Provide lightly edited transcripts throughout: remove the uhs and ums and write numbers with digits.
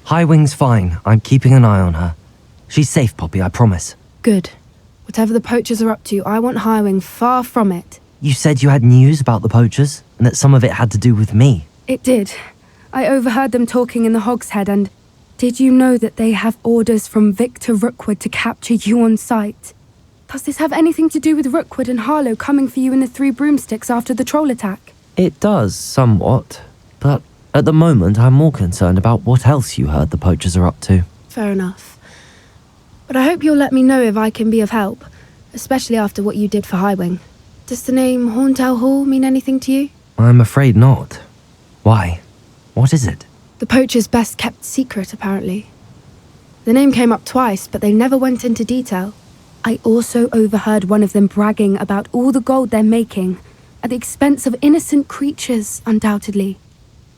Highwing's fine. I'm keeping an eye on her. She's safe, Poppy, I promise. Good. Whatever the poachers are up to, I want Highwing far from it. You said you had news about the poachers, and that some of it had to do with me. It did. I overheard them talking in the Hogshead, and did you know that they have orders from Victor Rookwood to capture you on sight? Does this have anything to do with Rookwood and Harlow coming for you in the Three Broomsticks after the troll attack? It does, somewhat. But at the moment, I'm more concerned about what else you heard the poachers are up to. Fair enough. But I hope you'll let me know if I can be of help, especially after what you did for Highwing. Does the name Horntail Hall mean anything to you? I'm afraid not. Why? What is it? The poachers' best-kept secret, apparently. The name came up twice, but they never went into detail. I also overheard one of them bragging about all the gold they're making, at the expense of innocent creatures, undoubtedly.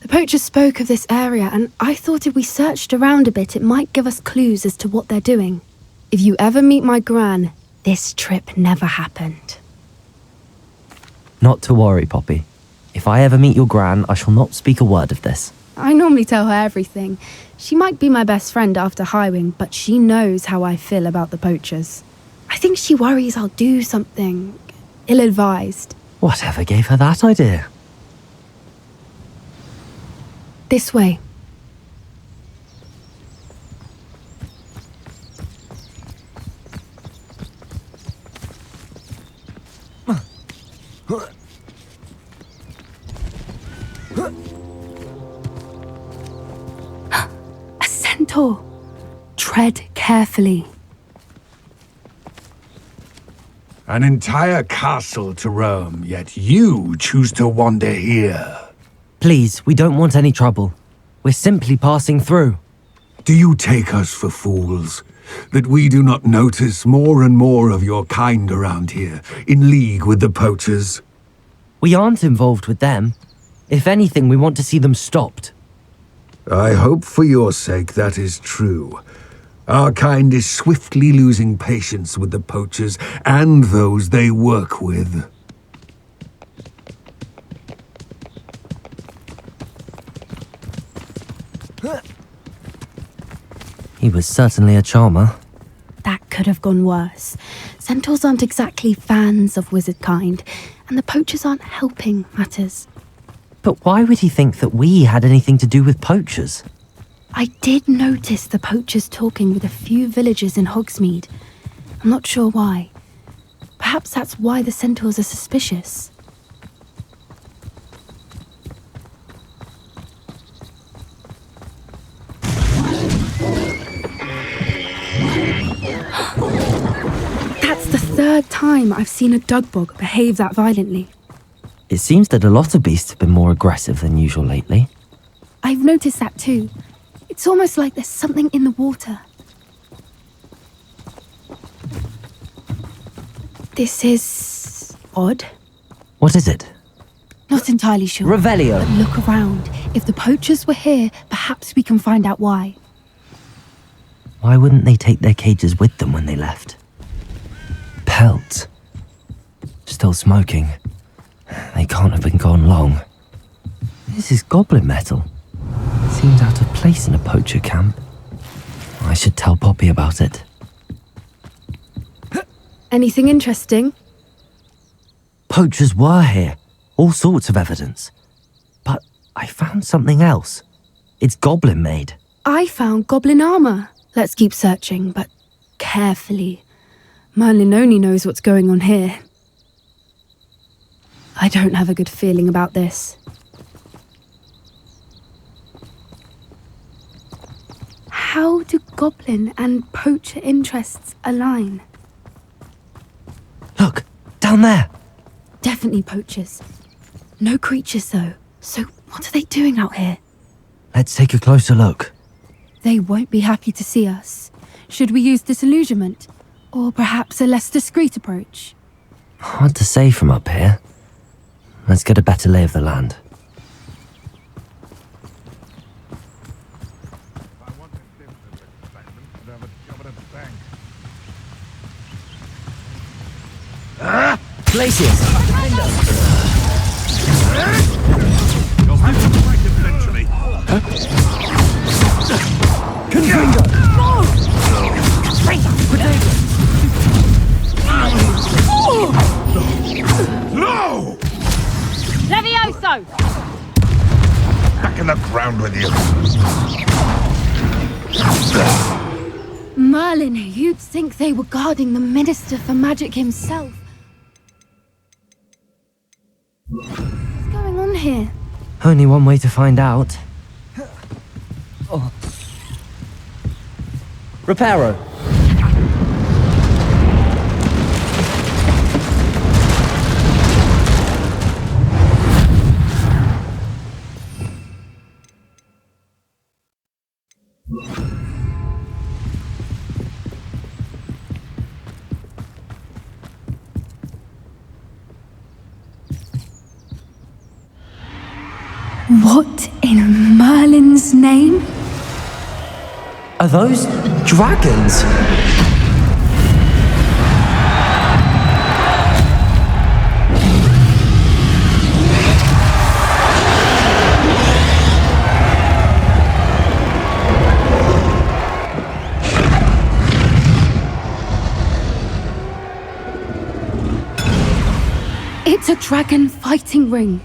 The poachers spoke of this area, and I thought if we searched around a bit, it might give us clues as to what they're doing. If you ever meet my gran, this trip never happened. Not to worry, Poppy. If I ever meet your gran, I shall not speak a word of this. I normally tell her everything. She might be my best friend after Highwing, but she knows how I feel about the poachers. I think she worries I'll do something ill-advised. Whatever gave her that idea? This way. A centaur. Tread carefully. An entire castle to roam, yet you choose to wander here. Please, we don't want any trouble. We're simply passing through. Do you take us for fools? That we do not notice more and more of your kind around here, in league with the poachers? We aren't involved with them. If anything, we want to see them stopped. I hope for your sake that is true. Our kind is swiftly losing patience with the poachers and those they work with. He was certainly a charmer. That could have gone worse. Centaurs aren't exactly fans of wizard kind, and the poachers aren't helping matters. But why would he think that we had anything to do with poachers? I did notice the poachers talking with a few villagers in Hogsmeade. I'm not sure why. Perhaps that's why the centaurs are suspicious. That's the third time I've seen a dugbog behave that violently. It seems that a lot of beasts have been more aggressive than usual lately. I've noticed that too. It's almost like there's something in the water. This is odd. What is it? Not entirely sure. Revelio. But look around. If the poachers were here, perhaps we can find out why. Why wouldn't they take their cages with them when they left? Pelts. Still smoking. They can't have been gone long. This is goblin metal. Seems out of place in a poacher camp. I should tell Poppy about it. Anything interesting? Poachers were here. All sorts of evidence. But I found something else. It's goblin made. I found goblin armor. Let's keep searching, but carefully. Merlin only knows what's going on here. I don't have a good feeling about this. How do goblin and poacher interests align? Look, down there. Definitely poachers. No creatures, though. So what are they doing out here? Let's take a closer look. They won't be happy to see us. Should we use disillusionment? Or perhaps a less discreet approach? Hard to say from up here. Let's get a better lay of the land. Glaciers! You'll have to fight eventually. No! Levioso! Back in the ground with you. Merlin, you'd think they were guarding the Minister for Magic himself. What's going on here? Only one way to find out. Oh. Reparo. What in Merlin's name? Are those dragons? It's a dragon fighting ring.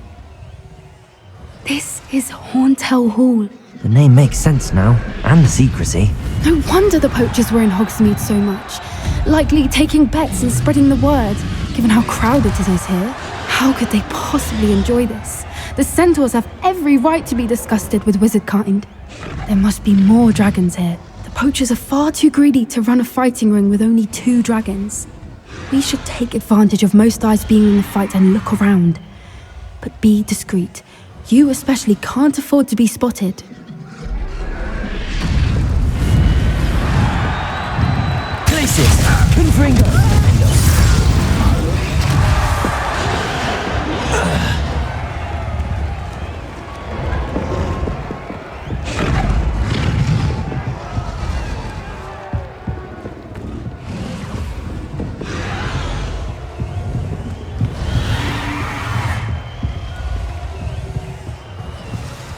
This is Horntail Hall. The name makes sense now, and the secrecy. No wonder the poachers were in Hogsmeade so much. Likely taking bets and spreading the word, given how crowded it is here. How could they possibly enjoy this? The centaurs have every right to be disgusted with wizard kind. There must be more dragons here. The poachers are far too greedy to run a fighting ring with only 2 dragons. We should take advantage of most eyes being in the fight and look around. But be discreet. You especially can't afford to be spotted. Places! Confringo!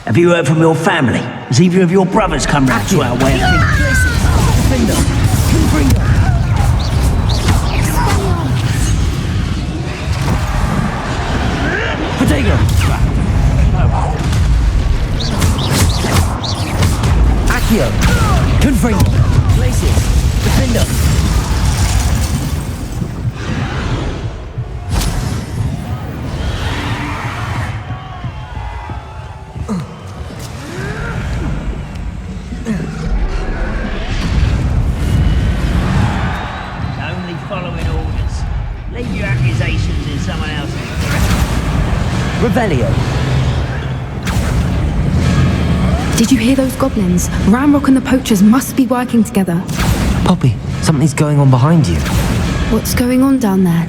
Have you heard from your family? Has either of your brothers come round to our way of thinking? Potato! Accio! Confringo! Places! Defender! Only following orders. Leave your accusations in someone else's direction. Revelio! Did you hear those goblins? Ramrock and the poachers must be working together. Poppy, something's going on behind you. What's going on down there?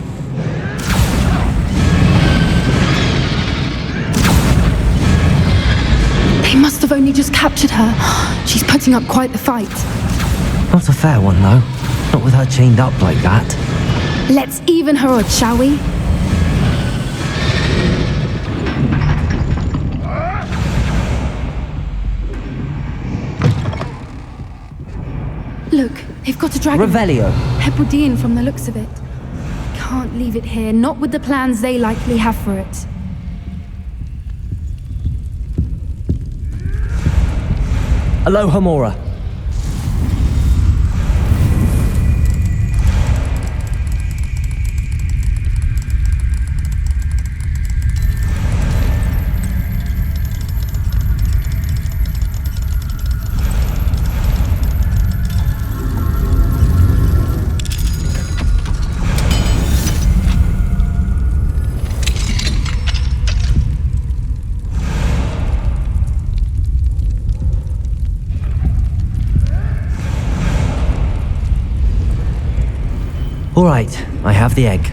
They must have only just captured her. She's putting up quite the fight. Not a fair one, though. Not with her chained up like that. Let's even her odds, shall we? Look, they've got a dragon. Revelio! Hebridean from the looks of it. Can't leave it here, not with the plans they likely have for it. Alohomora! All right, I have the egg.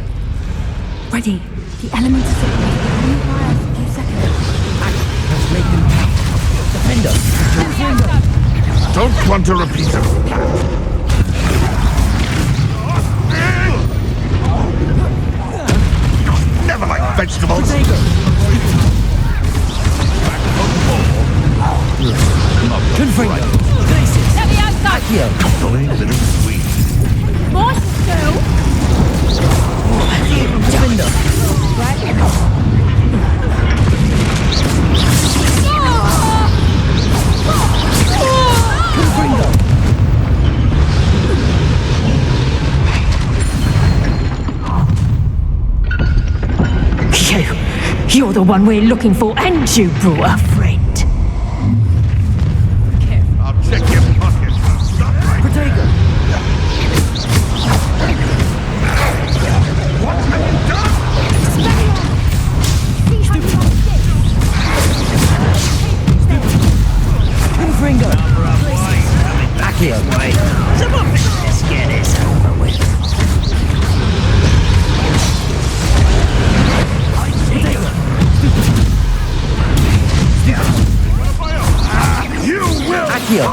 Ready. The elements are separated. Only fire for a few seconds. Defender! Don't want to repeat it. Never like vegetables. Confringo! Places! Accio! Going little sweet. More still. You're the one we're looking for, and you brought a friend. I'll check your pockets. Stop right Protego! What have you done? Confringo! Accio! Some of it just get us over with. You will! Accio!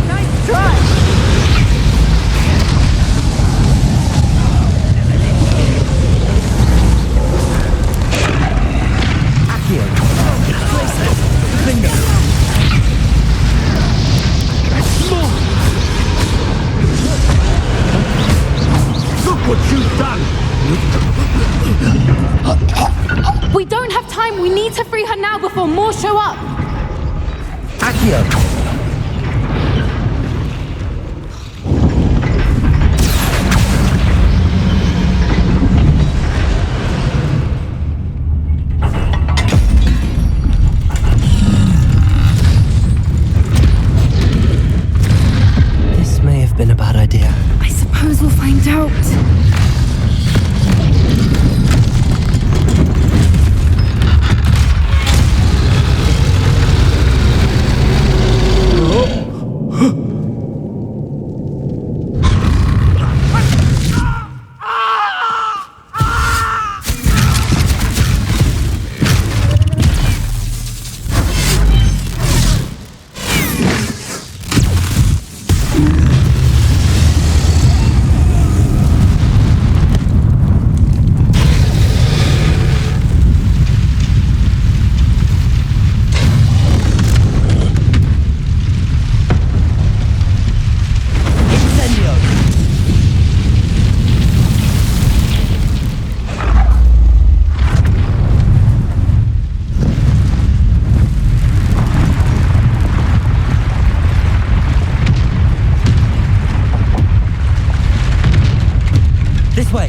Nice try. Look what you've done! We don't have time. We need to free her now before more show up. Accio! This may have been a bad idea. I suppose we'll find out. This way!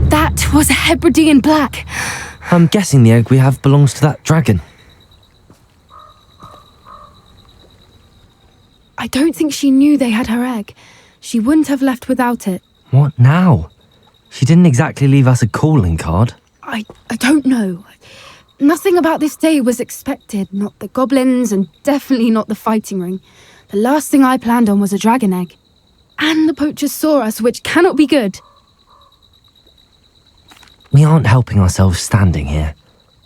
That was a Hebridean black. I'm guessing the egg we have belongs to that dragon. I don't think she knew they had her egg. She wouldn't have left without it. What now? She didn't exactly leave us a calling card. I don't know. Nothing about this day was expected. Not the goblins, and definitely not the fighting ring. The last thing I planned on was a dragon egg. And the poachers saw us, which cannot be good. We aren't helping ourselves standing here.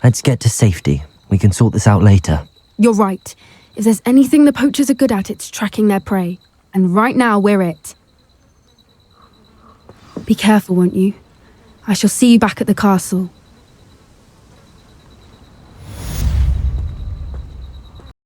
Let's get to safety. We can sort this out later. You're right. If there's anything the poachers are good at, it's tracking their prey. And right now, we're it. Be careful, won't you? I shall see you back at the castle.